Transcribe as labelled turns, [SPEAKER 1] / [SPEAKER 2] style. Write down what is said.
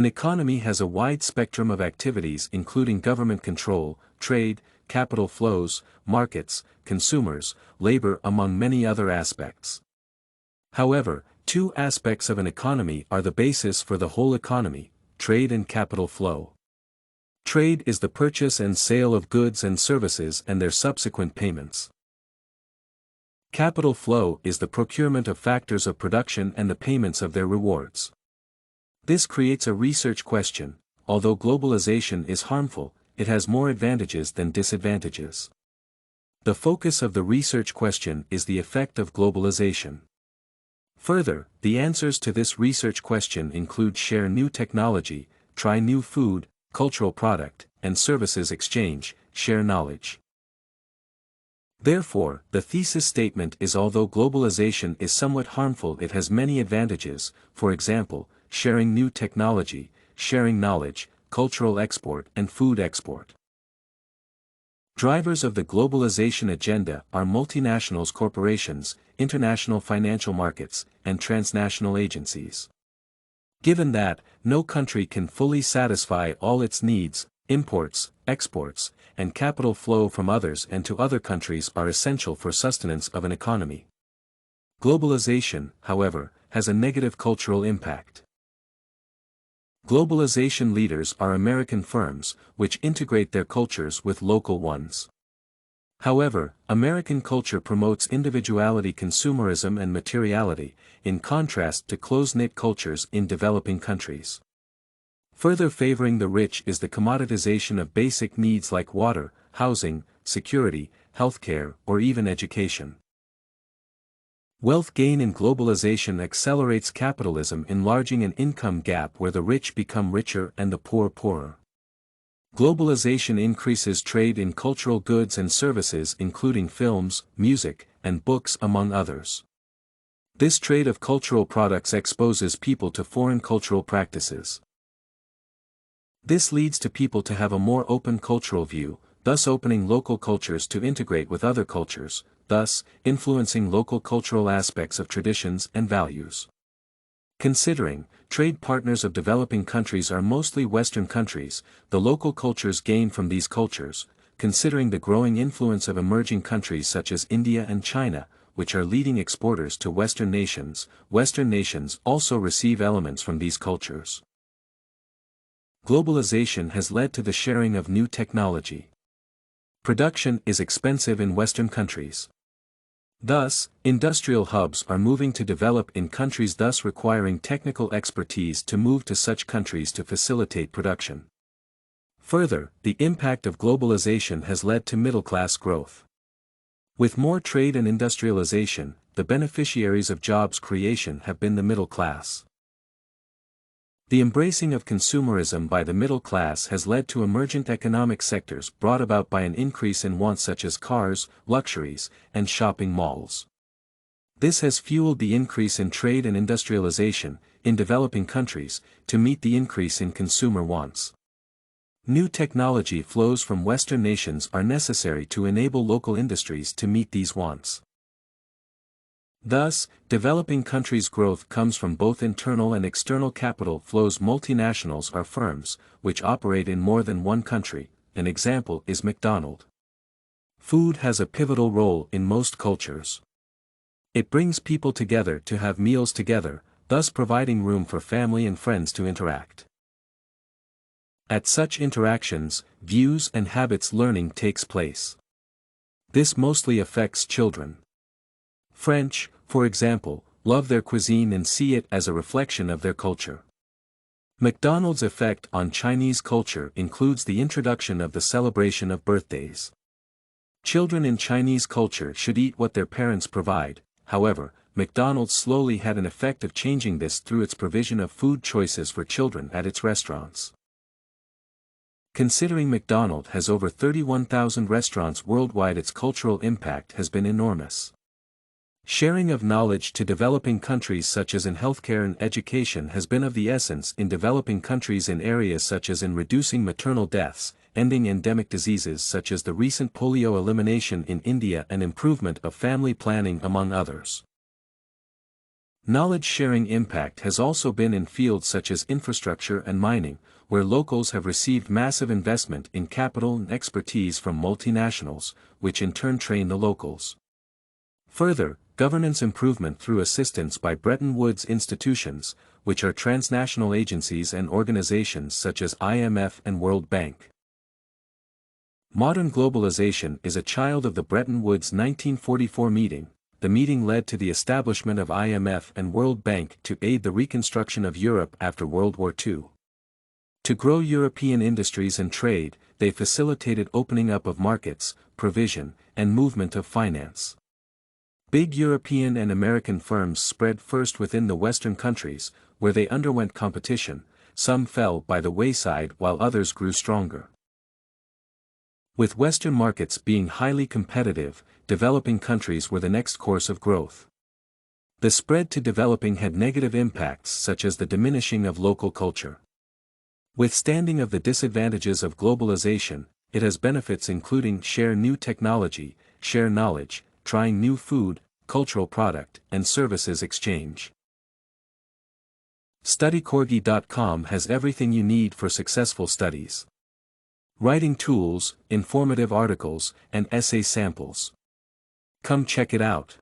[SPEAKER 1] An economy has a wide spectrum of activities including government control, trade, capital flows, markets, consumers, labor among many other aspects. However, two aspects of an economy are the basis for the whole economy: trade and capital flow. Trade is the purchase and sale of goods and services and their subsequent payments. Capital flow is the procurement of factors of production and the payments of their rewards. This creates a research question: although globalization is harmful, it has more advantages than disadvantages. The focus of the research question is the effect of globalization. Further, the answers to this research question include share new technology, try new food, cultural product, and services exchange, share knowledge. Therefore, the thesis statement is although globalization is somewhat harmful, it has many advantages, for example, sharing new technology, sharing knowledge, cultural export and food export. Drivers of the globalization agenda are multinationals, corporations, international financial markets, and transnational agencies. Given that, no country can fully satisfy all its needs, imports, exports, and capital flow from others and to other countries are essential for sustenance of an economy. Globalization, however, has a negative cultural impact. Globalization leaders are American firms, which integrate their cultures with local ones. However, American culture promotes individuality, consumerism and materiality, in contrast to close-knit cultures in developing countries. Further favoring the rich is the commoditization of basic needs like water, housing, security, healthcare, or even education. Wealth gain in globalization accelerates capitalism, enlarging an income gap where the rich become richer and the poor poorer. Globalization increases trade in cultural goods and services including films, music, and books among others. This trade of cultural products exposes people to foreign cultural practices. This leads to people to have a more open cultural view, thus opening local cultures to integrate with other cultures, thus influencing local cultural aspects of traditions and values. Considering trade partners of developing countries are mostly Western countries, the local cultures gain from these cultures. Considering the growing influence of emerging countries such as India and China, which are leading exporters to Western nations also receive elements from these cultures. Globalization has led to the sharing of new technology. Production is expensive in Western countries. Thus, industrial hubs are moving to develop in countries, thus requiring technical expertise to move to such countries to facilitate production. Further, the impact of globalization has led to middle-class growth. With more trade and industrialization, the beneficiaries of jobs creation have been the middle class. The embracing of consumerism by the middle class has led to emergent economic sectors brought about by an increase in wants such as cars, luxuries, and shopping malls. This has fueled the increase in trade and industrialization in developing countries to meet the increase in consumer wants. New technology flows from Western nations are necessary to enable local industries to meet these wants. Thus, developing countries' growth comes from both internal and external capital flows. Multinationals are firms which operate in more than one country. An example is McDonald's. Food has a pivotal role in most cultures. It brings people together to have meals together, thus providing room for family and friends to interact. At such interactions, views and habits learning takes place. This mostly affects children. French, for example, love their cuisine and see it as a reflection of their culture. McDonald's effect on Chinese culture includes the introduction of the celebration of birthdays. Children in Chinese culture should eat what their parents provide. However, McDonald's slowly had an effect of changing this through its provision of food choices for children at its restaurants. Considering McDonald's has over 31,000 restaurants worldwide, its cultural impact has been enormous. Sharing of knowledge to developing countries such as in healthcare and education has been of the essence in developing countries in areas such as in reducing maternal deaths, ending endemic diseases such as the recent polio elimination in India and improvement of family planning among others. Knowledge sharing impact has also been in fields such as infrastructure and mining, where locals have received massive investment in capital and expertise from multinationals, which in turn train the locals. Further, governance improvement through assistance by Bretton Woods institutions, which are transnational agencies and organizations such as IMF and World Bank. Modern globalization is a child of the Bretton Woods 1944 meeting. The meeting led to the establishment of IMF and World Bank to aid the reconstruction of Europe after World War II. To grow European industries and trade, they facilitated opening up of markets, provision, and movement of finance. Big European and American firms spread first within the Western countries, where they underwent competition. Some fell by the wayside while others grew stronger. With Western markets being highly competitive, developing countries were the next course of growth. The spread to developing had negative impacts such as the diminishing of local culture. Withstanding of the disadvantages of globalization, it has benefits including share new technology, share knowledge, trying new food, cultural product, and services exchange. StudyCorgi.com has everything you need for successful studies. Writing tools, informative articles, and essay samples. Come check it out.